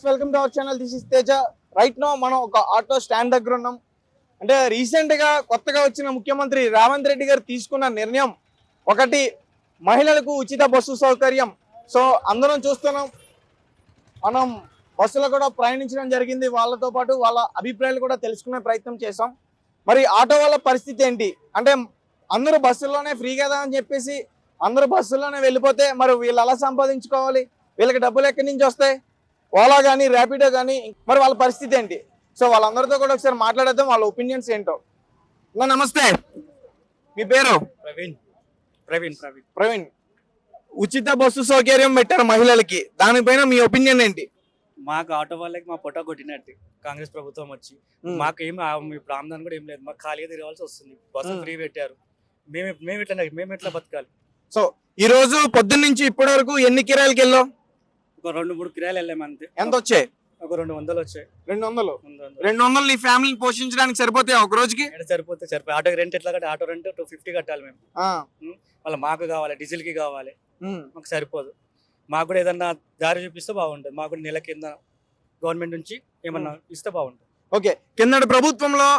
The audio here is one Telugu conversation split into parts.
Welcome to our channel. This is Teja. Right now మనం ఒక ఆటో స్టాండ్ దగ్గర ఉన్నాం. అంటే రీసెంట్ గా కొత్తగా వచ్చిన ముఖ్యమంత్రి రేవంత్ రెడ్డి గారు తీసుకున్న నిర్ణయం ఒకటి, మహిళలకు ఉచిత బస్సు సౌకర్యం. సో అందరం చూస్తున్నాం, మనం బస్సులో కూడా ప్రయాణించడం జరిగింది. వాళ్ళతో పాటు వాళ్ళ అభిప్రాయాలు కూడా తెలుసుకునే ప్రయత్నం చేసాం. మరి ఆటో వాళ్ళ పరిస్థితి ఏంటి అంటే, అందరూ బస్సుల్లోనే ఫ్రీ కదా అని చెప్పేసి అందరూ బస్సుల్లోనే వెళ్ళిపోతే మరి వీళ్ళు ఎలా సంపాదించుకోవాలి? వీళ్ళకి డబ్బులు ఎక్కడి నుంచి వస్తాయి? ఓలా కానీ ర్యాపిడో కానీ, మరి వాళ్ళ పరిస్థితి ఏంటి? సో వాళ్ళందరితో కూడా ఒకసారి మాట్లాడేద్దాం, వాళ్ళ ఒపీనియన్స్ ఏంటో. నమస్తే, మీ పేరు? ప్రవీణ్. ఉచిత బస్సు సౌకర్యం పెట్టారు మహిళలకి, దానిపైన మీ ఒపీనియన్ ఏంటి? మాకు ఆటో వాళ్ళకి మా పొట్ట కొట్టినట్టు కాంగ్రెస్ ప్రభుత్వం వచ్చి మాకు ఏమి ఇప్పుడు ఆమ్దాన్ కూడా ఏం లేదు, మాకు ఖాళీగా తిరగాల్సి వస్తుంది. బస్సు ఫ్రీ పెట్టారు, మేము ఎట్లా బతకాలి? సో ఈ రోజు పొద్దున్న నుంచి ఇప్పటి వరకు ఎన్ని కిరాయిలకి వెళ్ళాం? ఒక 2-3 కిరాయిలు వెళ్ళాము అంతే. ఎంత వచ్చాయి? ఒక 200 వచ్చాయి. 200 నీ ఫ్యామిలీని పోషించడానికి సరిపోతాయి ఒక రోజుకి? సరిపోతే ఆటో రెంట్ ఎట్లా కట్టాలి? ఆటో రెంట్ 250 కట్టాలి మేము. మళ్ళీ మాకు కావాలి, డీజిల్ కి కావాలి, మాకు సరిపోదు. మాకు కూడా ఏదన్నా దారి చూపిస్తే బాగుంటుంది. మాకు కూడా నెల కింద గవర్నమెంట్ నుంచి ఏమన్నా ఇస్తే బాగుంటుంది. ఓకే, కిందటి ప్రభుత్వంలో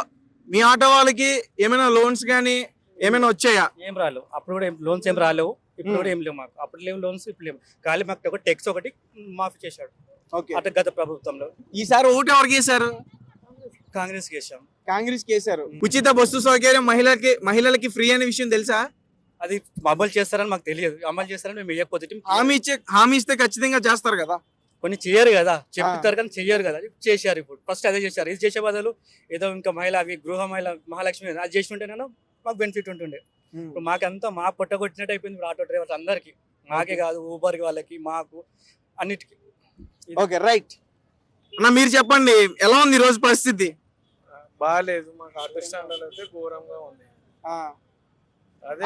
మీ ఆటో వాళ్ళకి ఏమైనా లోన్స్ కానీ ఏమైనా వచ్చాయా? ఏం రాలేవు. అప్పుడు కూడా లోన్స్ ఏం రాలేవు, ఇప్పుడు కూడా ఏం లేవు. మాకు అప్పుడు లేవు లోన్స్, ఇప్పుడు లేవు. ఖాళీ మాకు ఒక టెక్స్ ఒకటి మాఫీ చేశాడు అటు గత ప్రభుత్వంలో. ఈసారి ఓటు ఎవరికి వేశారు? కాంగ్రెస్ కేసారు. ఉచిత బస్సు సౌకర్యం మహిళలకి ఫ్రీ అనే విషయం తెలుసా? అది అమలు చేస్తారని మాకు తెలియదు. అమలు చేస్తారని మేము వేయకపోతే హామీ ఇస్తే ఖచ్చితంగా చేస్తారు కదా. కొన్ని చేయరు కదా, చెప్తారు కానీ చెయ్యరు కదా. చేశారు. ఇప్పుడు ఫస్ట్ అదే చేశారు. ఇది చేసే బదులు ఏదో ఇంకా మహాలక్ష్మి అది చేసి ఉంటేనే మాకు బెనిఫిట్ ఉంటుండే. ఇప్పుడు మాకంతా మా పొట్ట కొట్టినట్టు అయిపోయింది ఇప్పుడు ఆటో డ్రైవర్స్ అందరికి. మాకే కాదు, ఊబర్ వాళ్ళకి, మాకు అన్నిటికీ. ఓకే రైట్ అన్న, మీరు చెప్పండి, ఎలా ఉంది ఈ రోజు పరిస్థితి? బాగాలేదు. మాకు ఆటో స్టాండ్ అయితే ఘోరంగా ఉంది.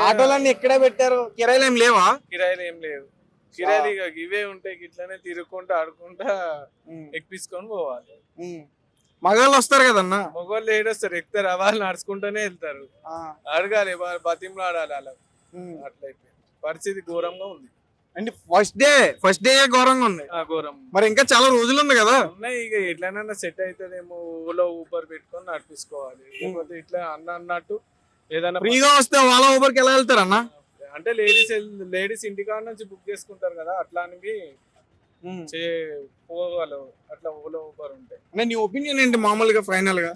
ఆటోలన్నీ ఇక్కడే పెట్టారు, కిరాయిలు ఏం లేవా? కిరాయిలు ఏం లేవు. కిరాయిలు ఇవే ఉంటాయి, ఇట్లనే తిరుగుకుంటా ఆడుకుంటా ఎక్కించుకొని పోవాలి. మగవాళ్ళు వస్తారు కదన్నా? మగవాళ్ళు ఏడొస్తారు, ఎక్కుతారు, వాళ్ళు నడుచుకుంటూనే వెళ్తారు. అడగాలి, బతింలో ఆడాలి అలా. అట్లయితే పరిస్థితి ఘోరంగా ఉంది. అంటే ఫస్ట్ డే ఘోరంగా ఉంది. ఘోరం. మరి ఇంకా చాలా రోజులు ఉంది కదా. ఉన్నాయి, ఇక ఎట్లనైనా సెట్ అవుతుందేమో. ఓలో ఊబర్ పెట్టుకొని నడిపించుకోవాలి. లేకపోతే ఇట్లా అన్నట్టు ఏదైనా ఫ్రీగా వస్తే ఓలా ఊబర్కి ఎలా వెళ్తారు అన్న? అంటే లేడీస్ ఇంటికాడ నుంచి బుక్ చేసుకుంటారు కదా, అట్లా అని పోగలవు. అట్లా ఓలో ఊబర్ ఉంటాయి. అంటే నీ ఒపీనియన్ ఏంటి మామూలుగా ఫైనల్ గా?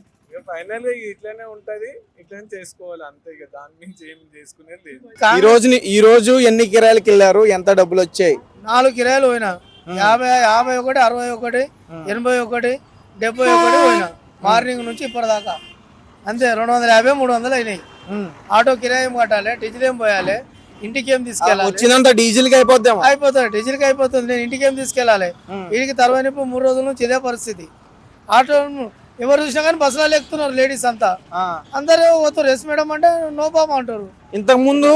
ఇట్లనే ఉంటది, ఇట్లనే చేసుకోవాలి అంతే. ఇక దాని నుంచి ఏం చేసుకునేది లేదు. ఈ రోజు ఎన్ని కిరాయిలకి వెళ్ళారు? ఎంత డబ్బులు వచ్చాయి? 4 కిరాయిలు పోయినా. 51, 61, 81, 71 పోయినా. మార్నింగ్ నుంచి ఇప్పటిదాకా అంతే. 250, 300 అయినాయి. ఆటో కిరాయి కట్టాలి, డీజిల్ ఏం పోయాలి, ఇంటికి ఏం తీసుకెళ్ళాలి? వచ్చినంత డీజిల్ కి అయిపోతుంది. డీజిల్ కి అయిపోతుంది. నేను ఇంటికి ఏం తీసుకెళ్ళాలి? వీడికి 3 రోజుల నుంచి ఇదే పరిస్థితి. ఆటో ఎవరు చూసినా కానీ బస్సులో ఎక్కుతున్నారు లేడీస్ అంతా. అందరూ పోతారు ఎస్ మేడం అంటే నో బాబు అంటారు. ఇంతకు ముందు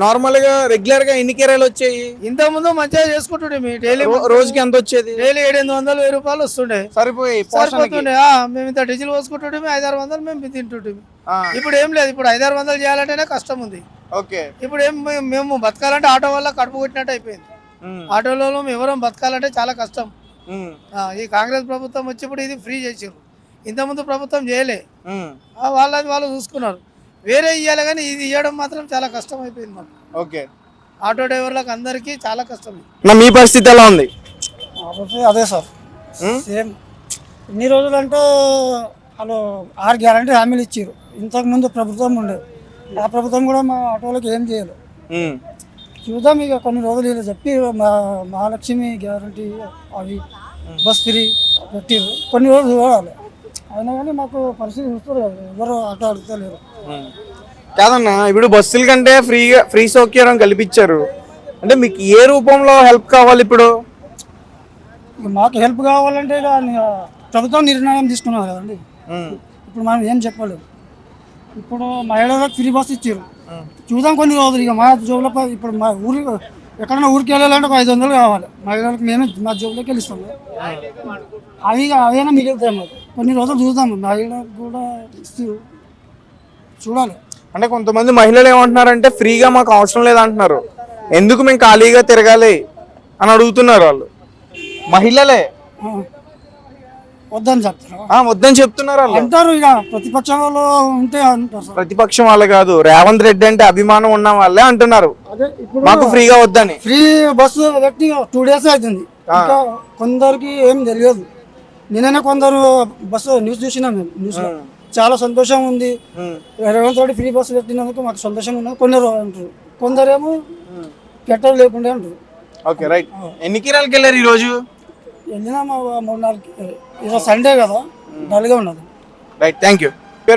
నార్మల్ గా రెగ్యులర్ గా ఎన్ని కిరాయిలు వచ్చాయి? ఇంతకు ముందు మంచిగా చేసుకుంటుండే. డైలీ రోజుకి ఎంత వచ్చేది? డైలీ 700, 1000 రూపాయలు వస్తుండే. సరిపోతుండే. మేము ఇంత డీజిల్ పోసుకుంటుంటే 500-600 మేము తింటుంటే. ఇప్పుడు ఏం లేదు. ఇప్పుడు 500-600 చేయాలంటేనే కష్టం ఉంది. ఇప్పుడు ఏం మేము బతకాలంటే ఆటో వల్ల కడుపు కొట్టినట్టు అయిపోయింది. ఆటోలో ఎవరో బతకాలంటే చాలా కష్టం. ఈ కాంగ్రెస్ ప్రభుత్వం వచ్చి ఇప్పుడు ఇది ఫ్రీ చేసారు. ఇంతకుముందు ప్రభుత్వం చేయలే. వాళ్ళది వాళ్ళు చూసుకున్నారు. వేరే ఇవ్వాలి కానీ ఇది ఇవ్వడం మాత్రం చాలా కష్టం అయిపోయింది మాకు. ఆటో డ్రైవర్లకు అందరికీ చాలా కష్టం. మీ పరిస్థితి ఎలా ఉంది? అదే సార్, సేమ్. ఇన్ని రోజులు అంటే వాళ్ళు 6 గ్యారంటీ హామీలు ఇచ్చారు. ఇంతకు ముందు ప్రభుత్వం ఉండేది, ఆ ప్రభుత్వం కూడా మా ఆటోలకు ఏం చేయలేదు. చూద్దాం ఇక కొన్ని రోజులు ఇలా చెప్పి మహాలక్ష్మి గ్యారంటీ అవి బస్ ఫ్రీ పెట్టారు. కొన్ని రోజులు చూడాలి. అయినా కానీ మాకు పరిస్థితి చూస్తారు కదా, ఎవరు ఆటో అడుగుతలేరు. కాదన్నా, ఇప్పుడు బస్సుల కంటే ఫ్రీ సౌకర్యం కల్పించారు అంటే మీకు ఏ రూపంలో హెల్ప్ కావాలి? ఇప్పుడు మాకు హెల్ప్ కావాలంటే ప్రభుత్వం నిర్ణయం తీసుకున్నారు కదండి. ఇప్పుడు మనం ఏం చెప్పలేదు. ఇప్పుడు మహిళలకు ఫ్రీ బస్ ఇచ్చారు. చూద్దాం కొన్ని రోజులు. ఇక మా జోబులో ఇప్పుడు మా ఎక్కడైనా ఊరికి వెళ్ళాలంటే 500 కావాలి. మహిళలకు మేమే మా జోబులోకి వెళ్ళిస్తాము. అవైనా మిగులుతాయి మాకు. కొన్ని రోజులు చూద్దాం. మహిళలకు కూడా చూడాలి. అంటే కొంతమంది మహిళలు ఏమంటున్నారంటే ఫ్రీగా మాకు అవసరం లేదంటున్నారు, ఎందుకు మేము ఖాళీగా తిరగాలి అని అడుగుతున్నారు వాళ్ళు. మహిళలే వద్దని చెప్తారు వద్దని చెప్తున్నారు వాళ్ళు. అంటారు. ఇక ప్రతిపక్షం వాళ్ళు ఉంటే అంటారు సార్. ప్రతిపక్షం వాళ్ళు కాదు, రేవంత్ రెడ్డి అంటే అభిమానం ఉన్న వాళ్ళే అంటున్నారు అదే ఇప్పుడు మాకు ఫ్రీగా వద్దని. ఫ్రీ బస్సు పెట్టి 2 days అవుతుంది. ఇంకా కొందరికి ఏం తెలియదు. నేనైనా కొందరు బస్సు న్యూస్ చూసినా మేము న్యూస్ లో చాలా సంతోషం ఉంది, రేవంత్ రెడ్డి ఫ్రీ బస్సు పెట్టినందుకు మాకు సంతోషం ఉన్నది కొందరు అంటారు. కొందరేమో పెట్రోల్ లేకుండా అంటారు. Okay right. ఎన్ని కిరాలకి వెళ్ళారు ఈ రోజు? వెళ్ళినా మా 3-4 ఈరోజు సండే కదా, డల్గా ఉన్నది. Right, thank you.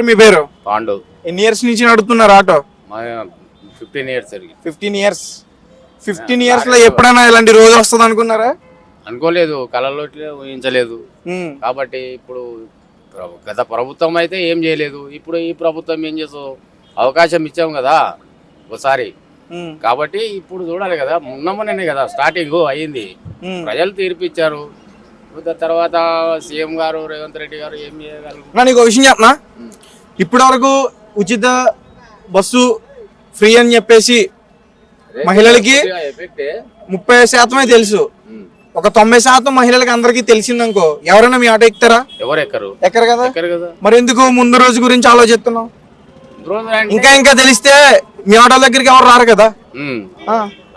మీ పేరు? పాండు. ఎన్ని ఇయర్స్ నుంచి నడుపుతున్నారు ఆటో? 15 years 15 years. 15 years లో ఎప్పుడైనా ఇలాంటి రోజు వస్తుంది అనుకున్నారా? అనుకోలేదు, కళలో ఊహించలేదు. కాబట్టి ఇప్పుడు గత ప్రభుత్వం అయితే ఏం చేయలేదు, ఇప్పుడు ఈ ప్రభుత్వం ఏం చేస్తావు, అవకాశం ఇచ్చాం కదా ఒకసారి. కాబట్టి ఇప్పుడు చూడాలి కదా, మొన్ననే కదా స్టార్టింగ్ అయ్యింది, ప్రజలు తీర్పిచ్చారు. తర్వాత సీఎం గారు రేవంత్ రెడ్డి గారు ఏం చేయగలరు? నీకు ఒక విషయం చెప్పనా, ఇప్పటి వరకు ఉచిత బస్సు ఫ్రీ అని చెప్పేసి మహిళలకి 30% తెలుసు. ఒక 90% మహిళలకు అందరికి తెలిసిందనుకో, ఎవరైనా మీ ఆటో ఎక్కుతారా? ఎవరు ఎక్కరు కదా. మరి ఎందుకు ముందు రోజు గురించి ఆలోచిస్తున్నావు? ఇంకా తెలిస్తే మీ ఆటో దగ్గరికి ఎవరు రారు కదా.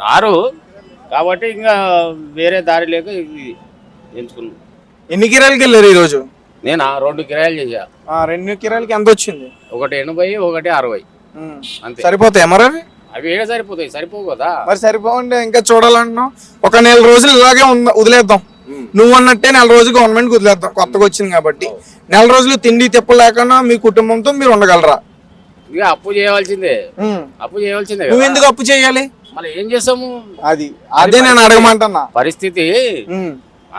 రారు, కాబట్టి ఇంకా వేరే దారి లేక ఎంచుకున్నాం. ఎన్ని కిరాయిలకి వెళ్ళారు ఈ రోజు? నేను 2 కిరాయిలు చేశా. 2 కిరాయిలకి ఎంత వచ్చింది? ఒకటి 80, ఒకటి 60. అంతే. సరిపోతాయి మరి అవి? అవి ఏడ సరిపోతాయి? సరిపోవు కదా. మరి సరిపోండి, ఇంకా చూడాలంటున్నావు. ఒక 4 రోజులు ఇలాగే వదిలేద్దాం. నువ్వు అన్నట్టే 4 రోజులు గవర్నమెంట్ వదిలేద్దాం, కొత్తగా వచ్చింది కాబట్టి. 4 రోజులు తిండి తెప్పు లేకుండా మీ కుటుంబంతో మీరు ఉండగలరా? ఇక అప్పు చేయవలసిందే, అప్పు చేయవలసిందే. నువ్వు ఎందుకు అప్పు చేయాలి? మరి ఏం చేస్తాము? అదే నేను అడగమంటున్నా. పరిస్థితి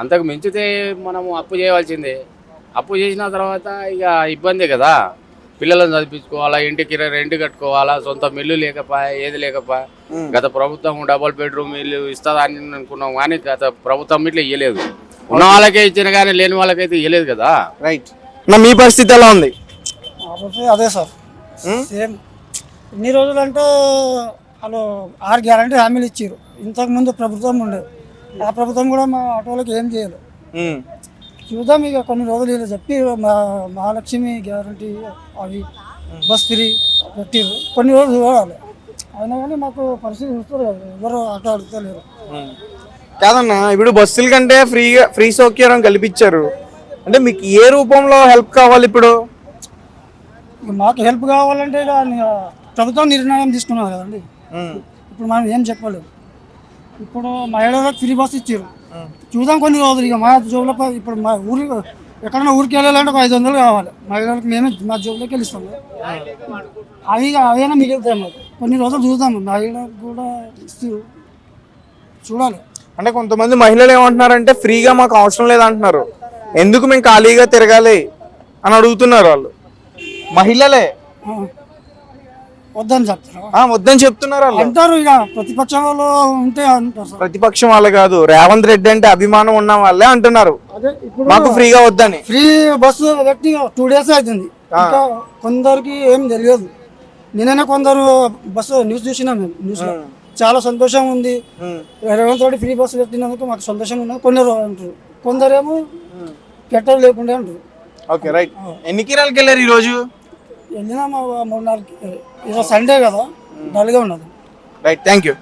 అంతకు మించితే మనము అప్పు చేయవలసిందే. అప్పు చేసిన తర్వాత ఇక ఇబ్బందే కదా. పిల్లలను చదివించుకోవాలా, ఇంటికి రెంట్ కట్టుకోవాలా, సొంత మిల్లు లేకపోయా, ఏది లేకపోయా. గత ప్రభుత్వం 2 bedroom ఇల్లు ఇస్తుందని అనుకున్నాం, కానీ గత ప్రభుత్వం ఇట్లా ఇవ్వలేదు. ఉన్న వాళ్ళకే ఇచ్చిన కానీ లేని వాళ్ళకైతే ఇవ్వలేదు కదా. రైట్. మీ పరిస్థితి ఎలా ఉంది? అదే సార్, సేమ్. ఇన్ని రోజులు అంటే వాళ్ళు 6 గ్యారంటీ హామీలు ఇచ్చారు. ఇంతకు ముందు ప్రభుత్వం ఉండేది, ఆ ప్రభుత్వం కూడా మా ఆటోలకు ఏం చేయలేదు. చూద్దాం ఇక కొన్ని రోజులు ఇలా చెప్పి మహాలక్ష్మి గ్యారంటీ అవి బస్ ఫ్రీ పెట్టిరు, కొన్ని రోజులు చూడాలి. అయినా కానీ మాకు పరిస్థితి చూస్తారు కదా, ఎవరు ఆటో అడుగుతలేరు. కాదన్నా, ఇప్పుడు బస్సుల కంటే ఫ్రీ సౌకర్యం కల్పించారు అంటే మీకు ఏ రూపంలో హెల్ప్ కావాలి? ఇప్పుడు మాకు హెల్ప్ కావాలంటే ఇక ప్రభుత్వం నిర్ణయం తీసుకున్నారు కదండి. ఇప్పుడు మనం ఏం చెప్పలేదు. ఇప్పుడు మహిళలకు ఫ్రీ బస్ ఇచ్చారు, చూద్దాం కొన్ని రోజులు. ఇక మా జోబులో ఇప్పుడు మా ఊరికి ఎక్కడైనా ఊరికి వెళ్ళాలంటే ఒక 500 కావాలి మహిళలకు, మేమే మా జోబులోకి వెళ్ళిస్తాము. అవి అవైనా మిగులుతాయి మాకు. కొన్ని రోజులు చూద్దాము, మహిళలకు కూడా ఇస్తూ చూడాలి. అంటే కొంతమంది మహిళలు ఏమంటున్నారంటే ఫ్రీగా మాకు అవసరం లేదంటున్నారు, ఎందుకు మేము ఖాళీగా తిరగాలి అని అడుగుతున్నారు వాళ్ళు. మహిళలే వద్దని చెప్తారు వద్దని చెప్తున్నారు వాళ్ళు. అంటారు. ఇక ప్రతిపక్షం వాళ్ళు ఉంటే అంటారు సార్. ప్రతిపక్షం వాళ్ళు కాదు, రేవంత్ రెడ్డి అంటే అభిమానం ఉన్న వాళ్ళే అంటున్నారు మాకు ఫ్రీగా వద్దని. ఫ్రీ బస్సు పెట్టి 2 days అవుతుంది. ఇంకా కొందరికి ఏం తెలియదు. నేనైనా కొందరు బస్సు న్యూస్ చూసినా మేము న్యూస్ లో చాలా సంతోషం ఉంది, రేవంత్ రెడ్డి ఫ్రీ బస్సు పెట్టినందుకు మాకు సంతోషం ఉన్నది కొందరు అంటారు. కొందరేమో పెట్రోల్ లేకుండా అంటారు. Okay right. ఎన్ని కిరాయిలకి వెళ్ళారు ఈ రోజు? వెళ్ళినా మా 3-4 ఈరోజు సండే కదా, డల్గా ఉన్నది. Right, thank you.